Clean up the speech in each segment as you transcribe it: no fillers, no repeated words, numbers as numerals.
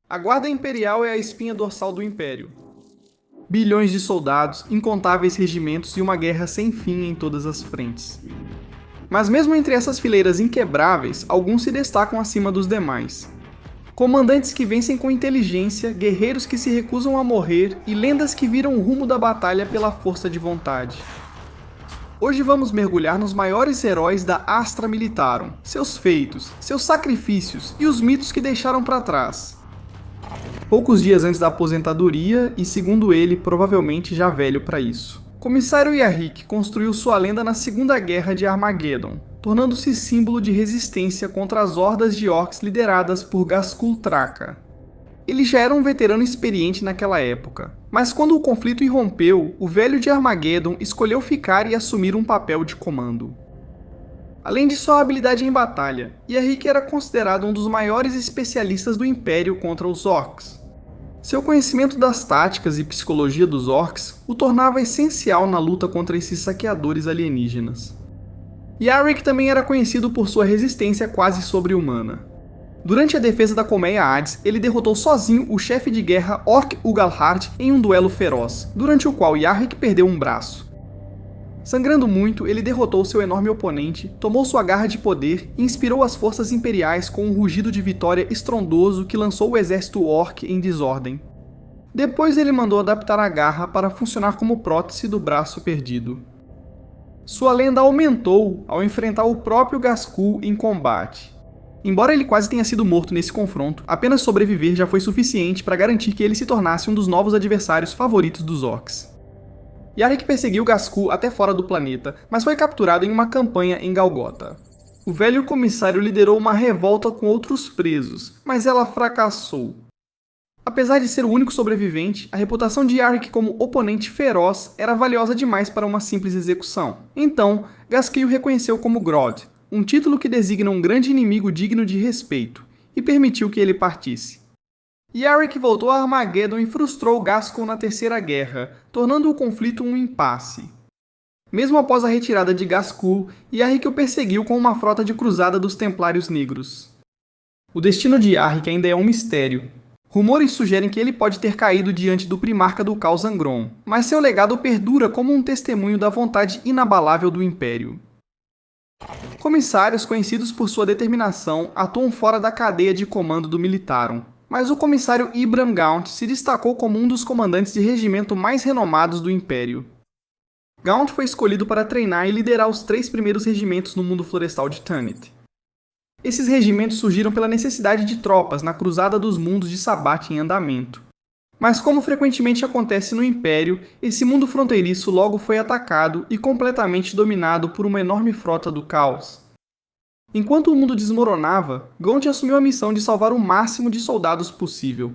A Guarda Imperial é a espinha dorsal do Império. Bilhões de soldados, incontáveis regimentos e uma guerra sem fim em todas as frentes. Mas mesmo entre essas fileiras inquebráveis, alguns se destacam acima dos demais. Comandantes que vencem com inteligência, guerreiros que se recusam a morrer e lendas que viram o rumo da batalha pela força de vontade. Hoje vamos mergulhar nos maiores heróis da Astra Militarum, seus feitos, seus sacrifícios e os mitos que deixaram para trás. Poucos dias antes da aposentadoria e, segundo ele, provavelmente já velho para isso. Comissário Yarrick construiu sua lenda na Segunda Guerra de Armageddon, tornando-se símbolo de resistência contra as hordas de orcs lideradas por Ghazghkull Traka. Ele já era um veterano experiente naquela época, mas quando o conflito irrompeu, o velho de Armageddon escolheu ficar e assumir um papel de comando. Além de sua habilidade em batalha, Yarrick era considerado um dos maiores especialistas do Império contra os orcs. Seu conhecimento das táticas e psicologia dos orcs o tornava essencial na luta contra esses saqueadores alienígenas. Yarrick também era conhecido por sua resistência quase sobre-humana. Durante a defesa da colmeia Hades, ele derrotou sozinho o chefe de guerra Orc Ugalhart em um duelo feroz, durante o qual Yarrick perdeu um braço. Sangrando muito, ele derrotou seu enorme oponente, tomou sua garra de poder e inspirou as forças imperiais com um rugido de vitória estrondoso que lançou o exército orc em desordem. Depois ele mandou adaptar a garra para funcionar como prótese do braço perdido. Sua lenda aumentou ao enfrentar o próprio Ghazghkull em combate. Embora ele quase tenha sido morto nesse confronto, apenas sobreviver já foi suficiente para garantir que ele se tornasse um dos novos adversários favoritos dos orcs. Yarrick perseguiu Ghazghkull até fora do planeta, mas foi capturado em uma campanha em Galgota. O velho comissário liderou uma revolta com outros presos, mas ela fracassou. Apesar de ser o único sobrevivente, a reputação de Yarrick como oponente feroz era valiosa demais para uma simples execução. Então, Ghazghkull o reconheceu como Grodd, um título que designa um grande inimigo digno de respeito, e permitiu que ele partisse. Yarrick voltou a Armageddon e frustrou Ghazghkull na Terceira Guerra, tornando o conflito um impasse. Mesmo após a retirada de Ghazghkull, Yarrick o perseguiu com uma frota de cruzada dos Templários Negros. O destino de Yarrick ainda é um mistério. Rumores sugerem que ele pode ter caído diante do primarca do Caos Angron, mas seu legado perdura como um testemunho da vontade inabalável do Império. Comissários conhecidos por sua determinação atuam fora da cadeia de comando do Militarum, mas o comissário Ibram Gaunt se destacou como um dos comandantes de regimento mais renomados do Império. Gaunt foi escolhido para treinar e liderar os 3 primeiros regimentos no mundo florestal de Tanith. Esses regimentos surgiram pela necessidade de tropas na Cruzada dos Mundos de Sabbath em andamento. Mas como frequentemente acontece no Império, esse mundo fronteiriço logo foi atacado e completamente dominado por uma enorme frota do caos. Enquanto o mundo desmoronava, Gaunt assumiu a missão de salvar o máximo de soldados possível.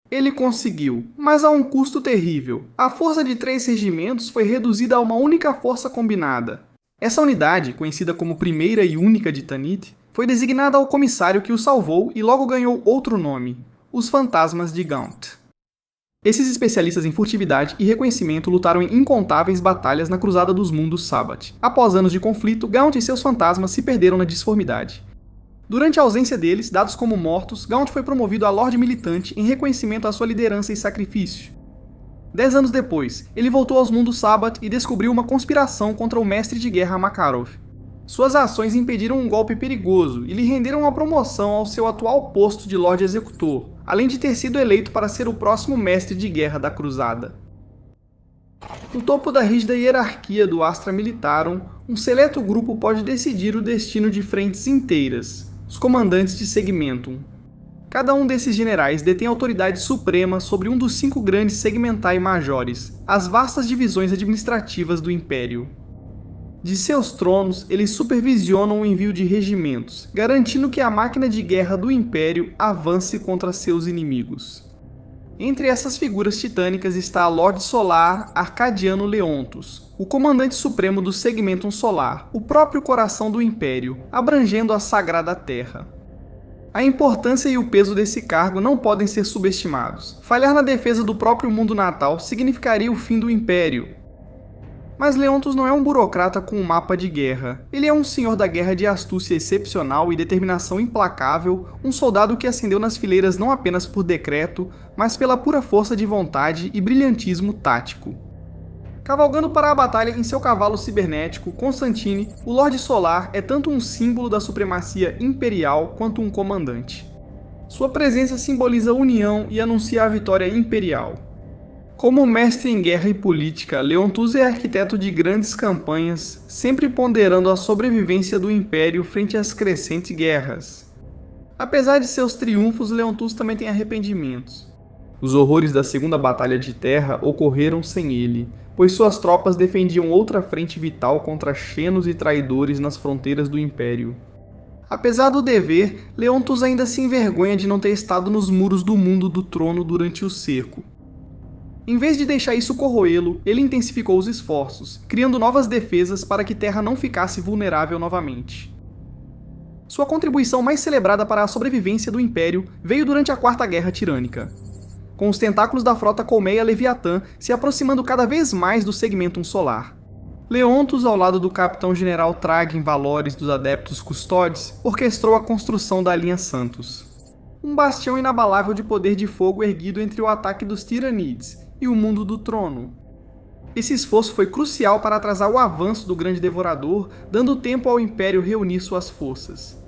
Ele conseguiu, mas a um custo terrível. A força de 3 regimentos foi reduzida a uma única força combinada. Essa unidade, conhecida como Primeira e Única de Tanith, foi designada ao comissário que o salvou e logo ganhou outro nome, os Fantasmas de Gaunt. Esses especialistas em furtividade e reconhecimento lutaram em incontáveis batalhas na Cruzada dos Mundos Sabbath. Após anos de conflito, Gaunt e seus fantasmas se perderam na disformidade. Durante a ausência deles, dados como mortos, Gaunt foi promovido a Lorde Militante em reconhecimento à sua liderança e sacrifício. 10 anos depois, ele voltou aos Mundos Sabbath e descobriu uma conspiração contra o mestre de guerra Makarov. Suas ações impediram um golpe perigoso e lhe renderam a promoção ao seu atual posto de Lorde Executor, além de ter sido eleito para ser o próximo mestre de guerra da Cruzada. No topo da rígida hierarquia do Astra Militarum, um seleto grupo pode decidir o destino de frentes inteiras, os comandantes de Segmentum. Cada um desses generais detém autoridade suprema sobre um dos 5 grandes Segmentai Majores, as vastas divisões administrativas do Império. De seus tronos, eles supervisionam o envio de regimentos, garantindo que a máquina de guerra do Império avance contra seus inimigos. Entre essas figuras titânicas está a Lorde Solar Arcadiano Leontus, o comandante supremo do Segmentum Solar, o próprio coração do Império, abrangendo a Sagrada Terra. A importância e o peso desse cargo não podem ser subestimados. Falhar na defesa do próprio mundo natal significaria o fim do Império. Mas Leontus não é um burocrata com um mapa de guerra. Ele é um senhor da guerra de astúcia excepcional e determinação implacável, um soldado que ascendeu nas fileiras não apenas por decreto, mas pela pura força de vontade e brilhantismo tático. Cavalgando para a batalha em seu cavalo cibernético, Constantine, o Lorde Solar é tanto um símbolo da supremacia imperial quanto um comandante. Sua presença simboliza a união e anuncia a vitória imperial. Como mestre em guerra e política, Leontus é arquiteto de grandes campanhas, sempre ponderando a sobrevivência do Império frente às crescentes guerras. Apesar de seus triunfos, Leontus também tem arrependimentos. Os horrores da Segunda Batalha de Terra ocorreram sem ele, pois suas tropas defendiam outra frente vital contra xenos e traidores nas fronteiras do Império. Apesar do dever, Leontus ainda se envergonha de não ter estado nos muros do mundo do trono durante o cerco. Em vez de deixar isso corroê-lo, ele intensificou os esforços, criando novas defesas para que Terra não ficasse vulnerável novamente. Sua contribuição mais celebrada para a sobrevivência do Império veio durante a Quarta Guerra Tirânica. Com os tentáculos da frota colmeia Leviatã se aproximando cada vez mais do Segmentum Solar. Leontus, ao lado do capitão-general Tragen Valores dos Adeptos Custodes, orquestrou a construção da Linha Santos. Um bastião inabalável de poder de fogo erguido entre o ataque dos Tiranides e o mundo do trono. Esse esforço foi crucial para atrasar o avanço do Grande Devorador, dando tempo ao Império reunir suas forças.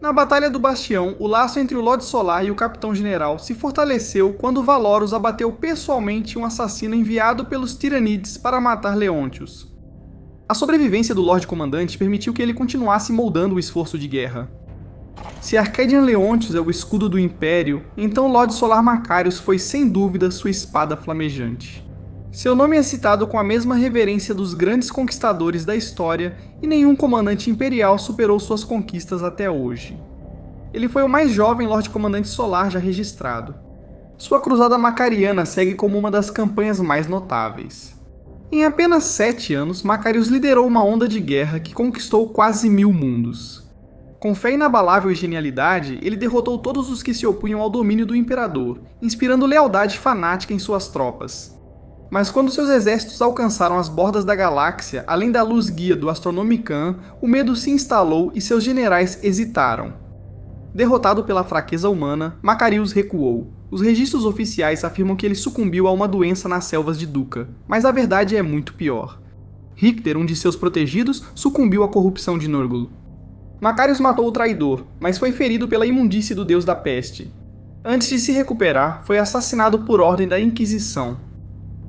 Na Batalha do Bastião, o laço entre o Lorde Solar e o Capitão-General se fortaleceu quando Valorus abateu pessoalmente um assassino enviado pelos Tiranides para matar Leontius. A sobrevivência do Lorde Comandante permitiu que ele continuasse moldando o esforço de guerra. Se Arcadian Leontius é o escudo do Império, então o Lorde Solar Macarius foi sem dúvida sua espada flamejante. Seu nome é citado com a mesma reverência dos grandes conquistadores da história e nenhum comandante imperial superou suas conquistas até hoje. Ele foi o mais jovem Lorde Comandante Solar já registrado. Sua cruzada macariana segue como uma das campanhas mais notáveis. Em apenas 7 anos, Macarius liderou uma onda de guerra que conquistou quase 1000 mundos. Com fé inabalável e genialidade, ele derrotou todos os que se opunham ao domínio do Imperador, inspirando lealdade fanática em suas tropas. Mas quando seus exércitos alcançaram as bordas da galáxia, além da luz guia do Astronomicon, o medo se instalou e seus generais hesitaram. Derrotado pela fraqueza humana, Macarius recuou. Os registros oficiais afirmam que ele sucumbiu a uma doença nas selvas de Duca, mas a verdade é muito pior. Richter, um de seus protegidos, sucumbiu à corrupção de Nurgle. Macarius matou o traidor, mas foi ferido pela imundície do deus da peste. Antes de se recuperar, foi assassinado por ordem da Inquisição.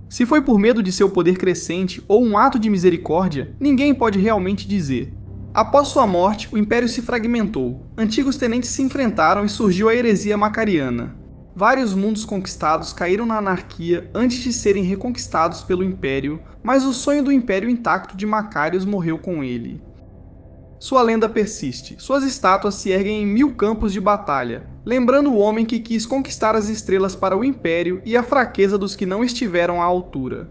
Se foi por medo de seu poder crescente ou um ato de misericórdia, ninguém pode realmente dizer. Após sua morte, o Império se fragmentou, antigos tenentes se enfrentaram e surgiu a heresia macariana. Vários mundos conquistados caíram na anarquia antes de serem reconquistados pelo Império, mas o sonho do Império intacto de Macarius morreu com ele. Sua lenda persiste, suas estátuas se erguem em 1000 campos de batalha, lembrando o homem que quis conquistar as estrelas para o Império e a fraqueza dos que não estiveram à altura.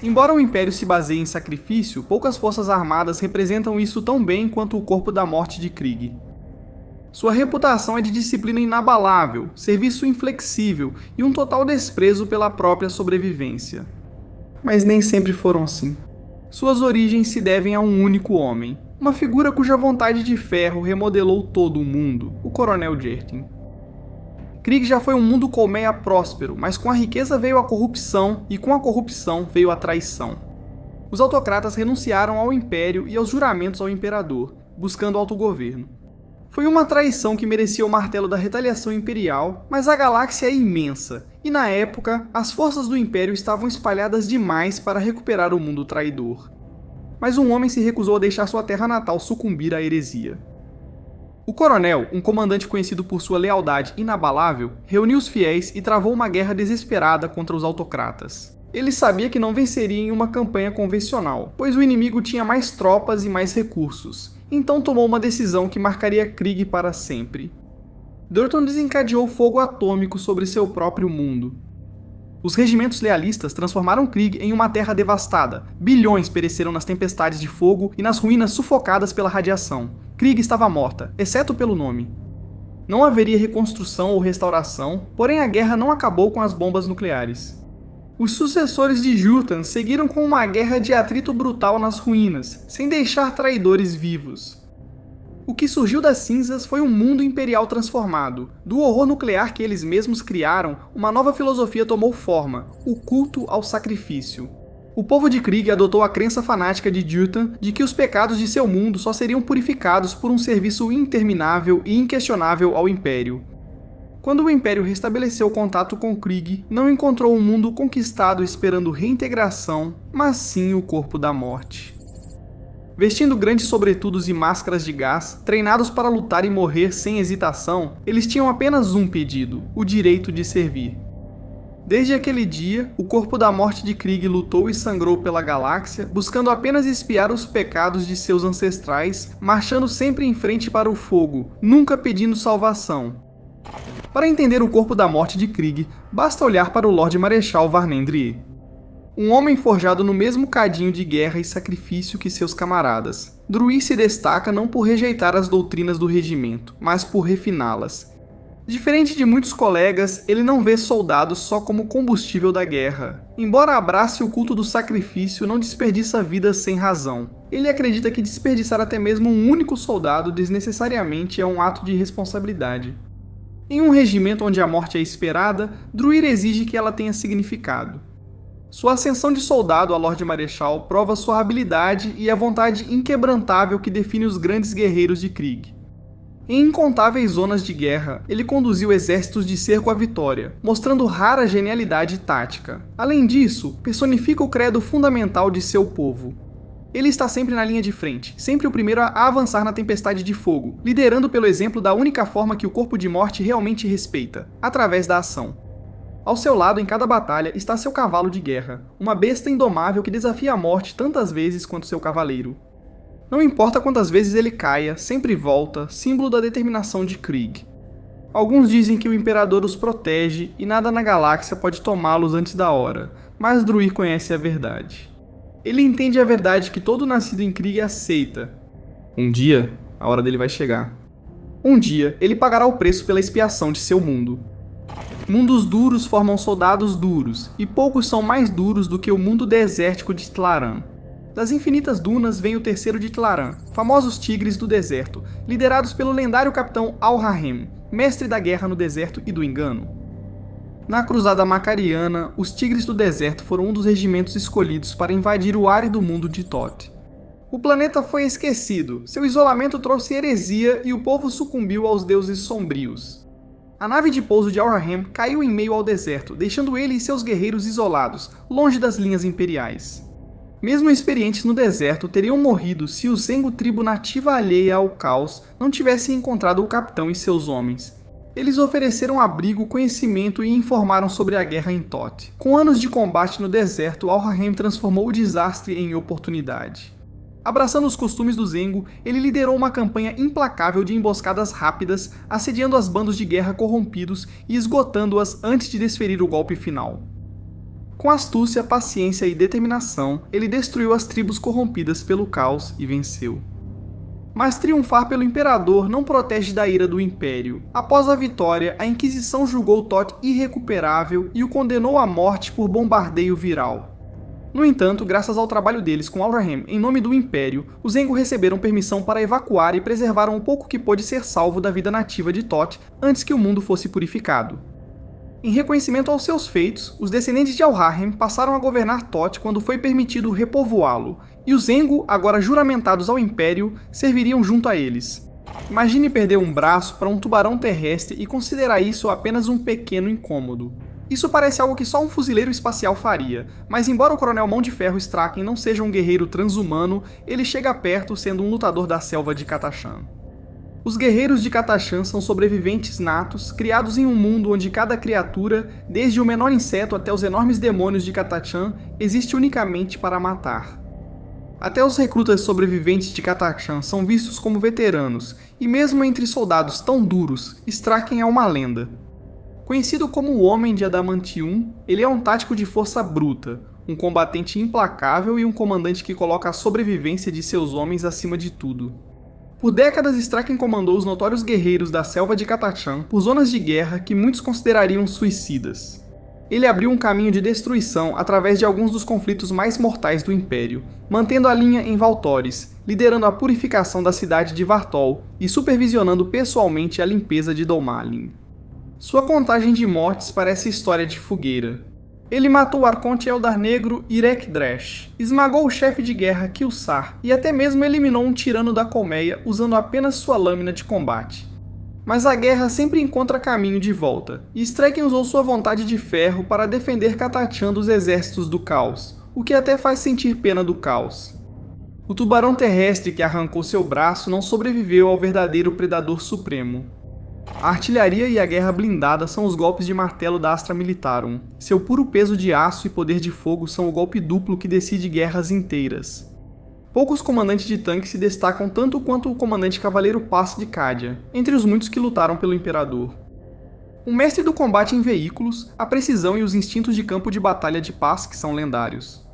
Embora o Império se baseie em sacrifício, poucas forças armadas representam isso tão bem quanto o Corpo da Morte de Krieg. Sua reputação é de disciplina inabalável, serviço inflexível e um total desprezo pela própria sobrevivência. Mas nem sempre foram assim. Suas origens se devem a um único homem, uma figura cuja vontade de ferro remodelou todo o mundo, o Coronel Jertin. Krieg já foi um mundo colmeia próspero, mas com a riqueza veio a corrupção e com a corrupção veio a traição. Os autocratas renunciaram ao Império e aos juramentos ao Imperador, buscando autogoverno. Foi uma traição que merecia o martelo da retaliação imperial, mas a galáxia é imensa, e na época, as forças do Império estavam espalhadas demais para recuperar o mundo traidor. Mas um homem se recusou a deixar sua terra natal sucumbir à heresia. O coronel, um comandante conhecido por sua lealdade inabalável, reuniu os fiéis e travou uma guerra desesperada contra os autocratas. Ele sabia que não venceria em uma campanha convencional, pois o inimigo tinha mais tropas e mais recursos, então tomou uma decisão que marcaria Krieg para sempre. Durton desencadeou fogo atômico sobre seu próprio mundo. Os regimentos lealistas transformaram Krieg em uma terra devastada. Bilhões pereceram nas tempestades de fogo e nas ruínas sufocadas pela radiação. Krieg estava morta, exceto pelo nome. Não haveria reconstrução ou restauração, porém a guerra não acabou com as bombas nucleares. Os sucessores de Jurtan seguiram com uma guerra de atrito brutal nas ruínas, sem deixar traidores vivos. O que surgiu das cinzas foi um mundo imperial transformado. Do horror nuclear que eles mesmos criaram, uma nova filosofia tomou forma, o culto ao sacrifício. O povo de Krieg adotou a crença fanática de Jurtan de que os pecados de seu mundo só seriam purificados por um serviço interminável e inquestionável ao Império. Quando o Império restabeleceu o contato com Krieg, não encontrou um mundo conquistado esperando reintegração, mas sim o corpo da morte. Vestindo grandes sobretudos e máscaras de gás, treinados para lutar e morrer sem hesitação, eles tinham apenas um pedido: o direito de servir. Desde aquele dia, o corpo da morte de Krieg lutou e sangrou pela galáxia, buscando apenas expiar os pecados de seus ancestrais, marchando sempre em frente para o fogo, nunca pedindo salvação. Para entender o corpo da morte de Krieg, basta olhar para o Lorde Marechal Varnendrier. Um homem forjado no mesmo cadinho de guerra e sacrifício que seus camaradas. Druid se destaca não por rejeitar as doutrinas do regimento, mas por refiná-las. Diferente de muitos colegas, ele não vê soldados só como combustível da guerra. Embora abrace o culto do sacrifício, não desperdiça vidas sem razão. Ele acredita que desperdiçar até mesmo um único soldado desnecessariamente é um ato de irresponsabilidade. Em um regimento onde a morte é esperada, Druid exige que ela tenha significado. Sua ascensão de soldado a Lorde Marechal prova sua habilidade e a vontade inquebrantável que define os grandes guerreiros de Krieg. Em incontáveis zonas de guerra, ele conduziu exércitos de cerco à vitória, mostrando rara genialidade tática. Além disso, personifica o credo fundamental de seu povo. Ele está sempre na linha de frente, sempre o primeiro a avançar na tempestade de fogo, liderando pelo exemplo da única forma que o corpo de morte realmente respeita, através da ação. Ao seu lado, em cada batalha, está seu cavalo de guerra, uma besta indomável que desafia a morte tantas vezes quanto seu cavaleiro. Não importa quantas vezes ele caia, sempre volta, símbolo da determinação de Krieg. Alguns dizem que o Imperador os protege e nada na galáxia pode tomá-los antes da hora, mas Druid conhece a verdade. Ele entende a verdade que todo nascido em Krieg aceita. Um dia, a hora dele vai chegar. Um dia, ele pagará o preço pela expiação de seu mundo. Mundos duros formam soldados duros, e poucos são mais duros do que o mundo desértico de Tlaran. Das infinitas dunas vem o terceiro de Tlaran, famosos tigres do deserto, liderados pelo lendário capitão Al-Rahem, mestre da guerra no deserto e do engano. Na Cruzada Macariana, os Tigres do Deserto foram um dos regimentos escolhidos para invadir o árido mundo de Thoth. O planeta foi esquecido, seu isolamento trouxe heresia e o povo sucumbiu aos deuses sombrios. A nave de pouso de Al-Rahem caiu em meio ao deserto, deixando ele e seus guerreiros isolados, longe das linhas imperiais. Mesmo experientes no deserto, teriam morrido se o Zengo, tribo nativa alheia ao caos, não tivesse encontrado o capitão e seus homens. Eles ofereceram abrigo, conhecimento e informaram sobre a guerra em Thoth. Com anos de combate no deserto, Al-Rahem transformou o desastre em oportunidade. Abraçando os costumes do Zengo, ele liderou uma campanha implacável de emboscadas rápidas, assediando as bandos de guerra corrompidos e esgotando-as antes de desferir o golpe final. Com astúcia, paciência e determinação, ele destruiu as tribos corrompidas pelo caos e venceu. Mas triunfar pelo Imperador não protege da ira do Império. Após a vitória, a Inquisição julgou Thoth irrecuperável e o condenou à morte por bombardeio viral. No entanto, graças ao trabalho deles com Al-Rahem em nome do Império, os Zengo receberam permissão para evacuar e preservaram o pouco que pôde ser salvo da vida nativa de Thoth antes que o mundo fosse purificado. Em reconhecimento aos seus feitos, os descendentes de Al-Rahem passaram a governar Thoth quando foi permitido repovoá-lo, e os Zengo, agora juramentados ao Império, serviriam junto a eles. Imagine perder um braço para um tubarão terrestre e considerar isso apenas um pequeno incômodo. Isso parece algo que só um fuzileiro espacial faria, mas embora o Coronel Mão de Ferro Straken não seja um guerreiro transhumano, ele chega perto sendo um lutador da selva de Catachan. Os guerreiros de Catachan são sobreviventes natos, criados em um mundo onde cada criatura, desde o menor inseto até os enormes demônios de Catachan, existe unicamente para matar. Até os recrutas sobreviventes de Catachan são vistos como veteranos, e mesmo entre soldados tão duros, Straken é uma lenda. Conhecido como o Homem de Adamantium, ele é um tático de força bruta, um combatente implacável e um comandante que coloca a sobrevivência de seus homens acima de tudo. Por décadas, Straken comandou os notórios guerreiros da selva de Catachan por zonas de guerra que muitos considerariam suicidas. Ele abriu um caminho de destruição através de alguns dos conflitos mais mortais do Império, mantendo a linha em Valtores, liderando a purificação da cidade de Vartol e supervisionando pessoalmente a limpeza de Dol-Malin. Sua contagem de mortes parece história de fogueira. Ele matou o Arconte Eldar Negro Irek Dresh, esmagou o chefe de guerra Kilsar e até mesmo eliminou um tirano da colmeia usando apenas sua lâmina de combate. Mas a guerra sempre encontra caminho de volta, e Straken usou sua vontade de ferro para defender Catachan dos exércitos do caos, o que até faz sentir pena do caos. O tubarão terrestre que arrancou seu braço não sobreviveu ao verdadeiro predador supremo. A artilharia e a guerra blindada são os golpes de martelo da Astra Militarum. Seu puro peso de aço e poder de fogo são o golpe duplo que decide guerras inteiras. Poucos comandantes de tanque se destacam tanto quanto o comandante Cavaleiro Pass de Cadia, entre os muitos que lutaram pelo Imperador. Um mestre do combate em veículos, a precisão e os instintos de campo de batalha de Pass que são lendários.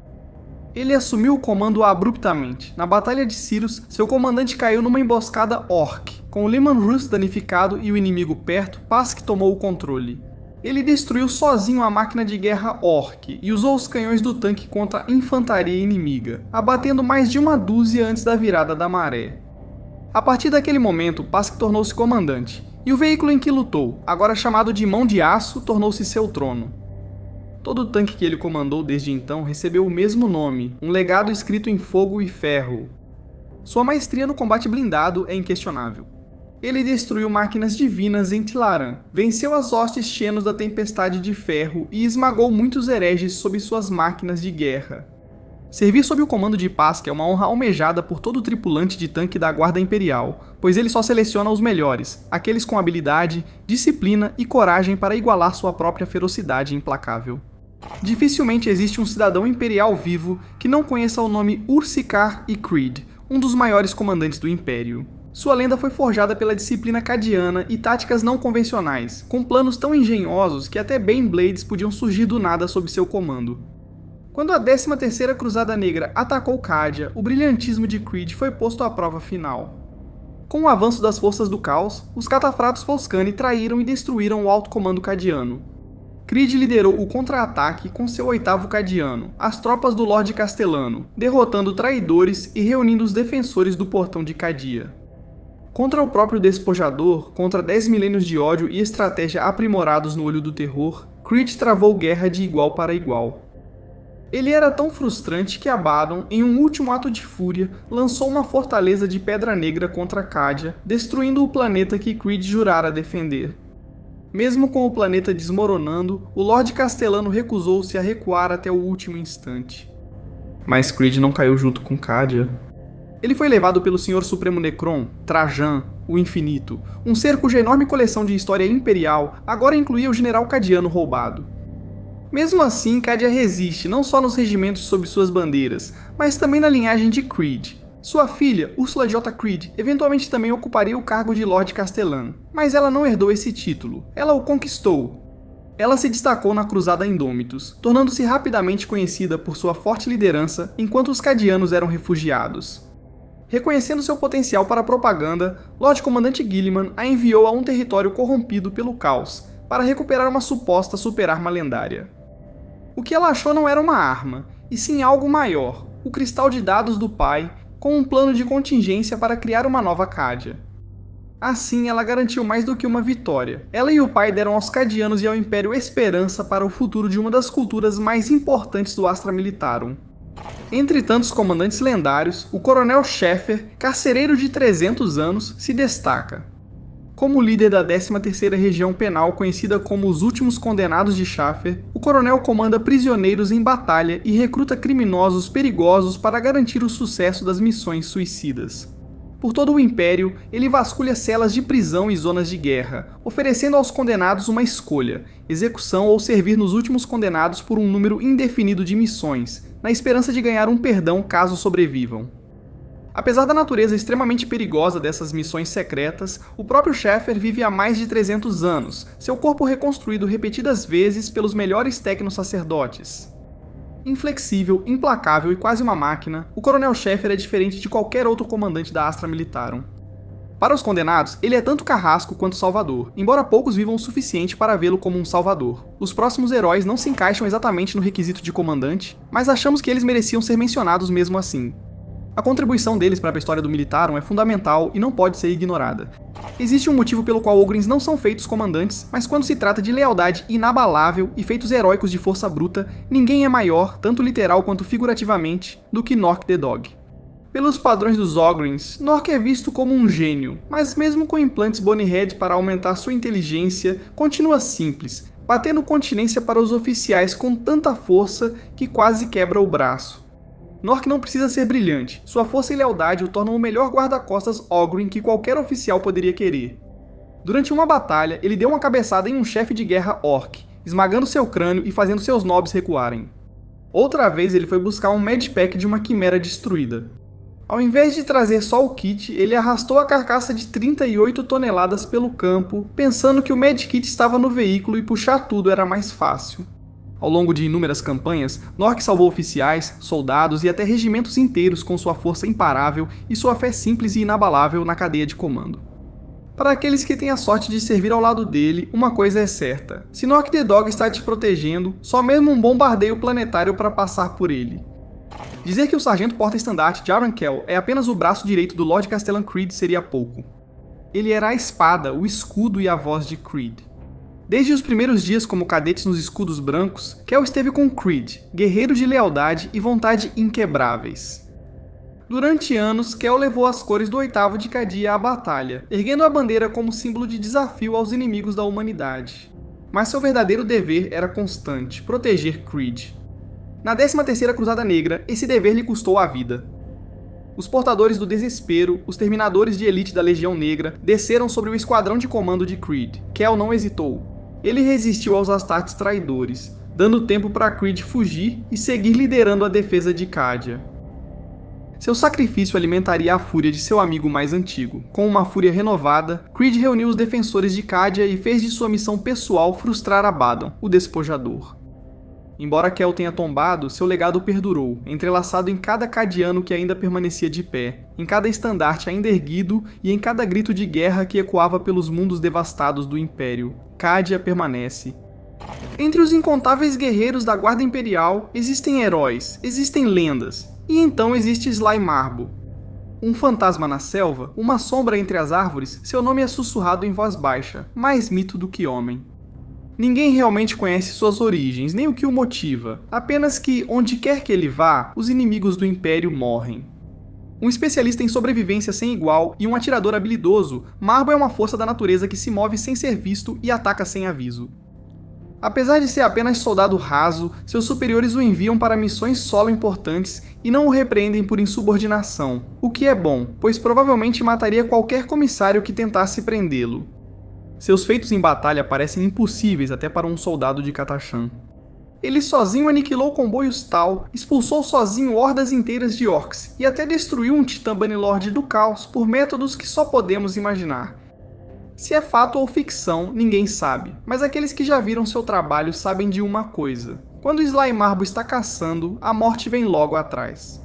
Ele assumiu o comando abruptamente. Na Batalha de Sirus, seu comandante caiu numa emboscada Orc. Com o Leman Russ danificado e o inimigo perto, Pass que tomou o controle. Ele destruiu sozinho a máquina de guerra Orc e usou os canhões do tanque contra a infantaria inimiga, abatendo mais de uma dúzia antes da virada da maré. A partir daquele momento, Pask tornou-se comandante, e o veículo em que lutou, agora chamado de Mão de Aço, tornou-se seu trono. Todo o tanque que ele comandou desde então recebeu o mesmo nome, um legado escrito em fogo e ferro. Sua maestria no combate blindado é inquestionável. Ele destruiu máquinas divinas em Tilaran, venceu as hostes Xenos da Tempestade de Ferro e esmagou muitos hereges sob suas máquinas de guerra. Servir sob o comando de Pask é uma honra almejada por todo tripulante de tanque da Guarda Imperial, pois ele só seleciona os melhores, aqueles com habilidade, disciplina e coragem para igualar sua própria ferocidade implacável. Dificilmente existe um cidadão imperial vivo que não conheça o nome Ursicar e Creed, um dos maiores comandantes do Império. Sua lenda foi forjada pela disciplina cadiana e táticas não convencionais, com planos tão engenhosos que até Baneblades podiam surgir do nada sob seu comando. Quando a 13ª Cruzada Negra atacou Cadia, o brilhantismo de Creed foi posto à prova final. Com o avanço das forças do caos, os catafratos Volscani traíram e destruíram o alto comando cadiano. Creed liderou o contra-ataque com seu 8º Cadiano, as tropas do Lorde Castellano, derrotando traidores e reunindo os defensores do Portão de Cadia. Contra o próprio Despojador, contra 10 milênios de ódio e estratégia aprimorados no Olho do Terror, Creed travou guerra de igual para igual. Ele era tão frustrante que Abaddon, em um último ato de fúria, lançou uma fortaleza de pedra negra contra Cadia, destruindo o planeta que Creed jurara defender. Mesmo com o planeta desmoronando, o Lorde Castellano recusou-se a recuar até o último instante. Mas Creed não caiu junto com Cadia. Ele foi levado pelo Senhor Supremo Necron, Trajan, o Infinito, um ser cuja enorme coleção de história imperial agora incluía o general cadiano roubado. Mesmo assim, Cadia resiste não só nos regimentos sob suas bandeiras, mas também na linhagem de Creed. Sua filha, Ursula J. Creed, eventualmente também ocuparia o cargo de Lorde Castellan, mas ela não herdou esse título, ela o conquistou. Ela se destacou na Cruzada Indômitos, tornando-se rapidamente conhecida por sua forte liderança enquanto os cadianos eram refugiados. Reconhecendo seu potencial para a propaganda, Lorde Comandante Guilliman a enviou a um território corrompido pelo caos, para recuperar uma suposta superarma lendária. O que ela achou não era uma arma, e sim algo maior, o cristal de dados do pai, com um plano de contingência para criar uma nova Cadia. Assim, ela garantiu mais do que uma vitória. Ela e o pai deram aos cadianos e ao Império esperança para o futuro de uma das culturas mais importantes do Astra Militarum. Entre tantos comandantes lendários, o Coronel Sheffer, carcereiro de 300 anos, se destaca. Como líder da 13ª Região Penal conhecida como os Últimos Condenados de Shaffer, o coronel comanda prisioneiros em batalha e recruta criminosos perigosos para garantir o sucesso das missões suicidas. Por todo o Império, ele vasculha celas de prisão e zonas de guerra, oferecendo aos condenados uma escolha, execução ou servir nos últimos condenados por um número indefinido de missões, na esperança de ganhar um perdão caso sobrevivam. Apesar da natureza extremamente perigosa dessas missões secretas, o próprio Sheffer vive há mais de 300 anos, seu corpo reconstruído repetidas vezes pelos melhores tecno-sacerdotes. Inflexível, implacável e quase uma máquina, o Coronel Sheffer é diferente de qualquer outro comandante da Astra Militarum. Para os condenados, ele é tanto carrasco quanto salvador, embora poucos vivam o suficiente para vê-lo como um salvador. Os próximos heróis não se encaixam exatamente no requisito de comandante, mas achamos que eles mereciam ser mencionados mesmo assim. A contribuição deles para a história do Militarum é fundamental e não pode ser ignorada. Existe um motivo pelo qual Ogrins não são feitos comandantes, mas quando se trata de lealdade inabalável e feitos heróicos de força bruta, ninguém é maior, tanto literal quanto figurativamente, do que Gnorc the Dog. Pelos padrões dos Ogrins, Gnorc é visto como um gênio, mas mesmo com implantes Bonehead para aumentar sua inteligência, continua simples, batendo continência para os oficiais com tanta força que quase quebra o braço. Gnorc não precisa ser brilhante, sua força e lealdade o tornam o melhor guarda-costas Ogryn que qualquer oficial poderia querer. Durante uma batalha, ele deu uma cabeçada em um chefe de guerra orc, esmagando seu crânio e fazendo seus nobres recuarem. Outra vez ele foi buscar um medpack de uma quimera destruída. Ao invés de trazer só o kit, ele arrastou a carcaça de 38 toneladas pelo campo, pensando que o medkit estava no veículo e puxar tudo era mais fácil. Ao longo de inúmeras campanhas, Gnorc salvou oficiais, soldados e até regimentos inteiros com sua força imparável e sua fé simples e inabalável na cadeia de comando. Para aqueles que têm a sorte de servir ao lado dele, uma coisa é certa: se Gnorc the Dog está te protegendo, só mesmo um bombardeio planetário para passar por ele. Dizer que o sargento porta-estandarte de Arunkel é apenas o braço direito do Lord Castellan Creed seria pouco. Ele era a espada, o escudo e a voz de Creed. Desde os primeiros dias como cadetes nos escudos brancos, Kel esteve com Creed, guerreiro de lealdade e vontade inquebráveis. Durante anos, Kel levou as cores do 8º de Cadia à batalha, erguendo a bandeira como símbolo de desafio aos inimigos da humanidade. Mas seu verdadeiro dever era constante: proteger Creed. Na 13ª Cruzada Negra, esse dever lhe custou a vida. Os portadores do desespero, os terminadores de elite da Legião Negra, desceram sobre o esquadrão de comando de Creed. Kel não hesitou. Ele resistiu aos Astartes traidores, dando tempo para Creed fugir e seguir liderando a defesa de Cadia. Seu sacrifício alimentaria a fúria de seu amigo mais antigo. Com uma fúria renovada, Creed reuniu os defensores de Cadia e fez de sua missão pessoal frustrar Abaddon, o despojador. Embora Kel tenha tombado, seu legado perdurou, entrelaçado em cada cadiano que ainda permanecia de pé, em cada estandarte ainda erguido e em cada grito de guerra que ecoava pelos mundos devastados do Império. Cadia permanece. Entre os incontáveis guerreiros da Guarda Imperial, existem heróis, existem lendas, e então existe Sly Marble. Um fantasma na selva, uma sombra entre as árvores, seu nome é sussurrado em voz baixa, mais mito do que homem. Ninguém realmente conhece suas origens, nem o que o motiva, apenas que, onde quer que ele vá, os inimigos do Império morrem. Um especialista em sobrevivência sem igual e um atirador habilidoso, Marble é uma força da natureza que se move sem ser visto e ataca sem aviso. Apesar de ser apenas soldado raso, seus superiores o enviam para missões solo importantes e não o repreendem por insubordinação, o que é bom, pois provavelmente mataria qualquer comissário que tentasse prendê-lo. Seus feitos em batalha parecem impossíveis até para um soldado de Catachan. Ele sozinho aniquilou comboios Tal, expulsou sozinho hordas inteiras de orcs e até destruiu um titã Bannerlord do caos por métodos que só podemos imaginar. Se é fato ou ficção, ninguém sabe, mas aqueles que já viram seu trabalho sabem de uma coisa: quando Sly Marble está caçando, a morte vem logo atrás.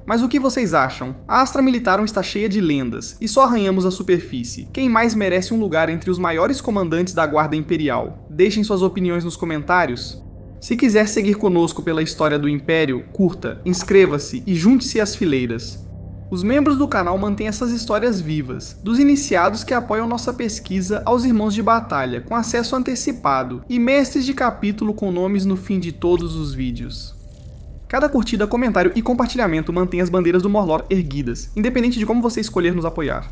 Mas o que vocês acham? A Astra Militarum está cheia de lendas, e só arranhamos a superfície. Quem mais merece um lugar entre os maiores comandantes da Guarda Imperial? Deixem suas opiniões nos comentários. Se quiser seguir conosco pela história do Império, curta, inscreva-se e junte-se às fileiras. Os membros do canal mantêm essas histórias vivas, dos iniciados que apoiam nossa pesquisa aos irmãos de batalha, com acesso antecipado, e mestres de capítulo com nomes no fim de todos os vídeos. Cada curtida, comentário e compartilhamento mantém as bandeiras do Morlor erguidas, independente de como você escolher nos apoiar.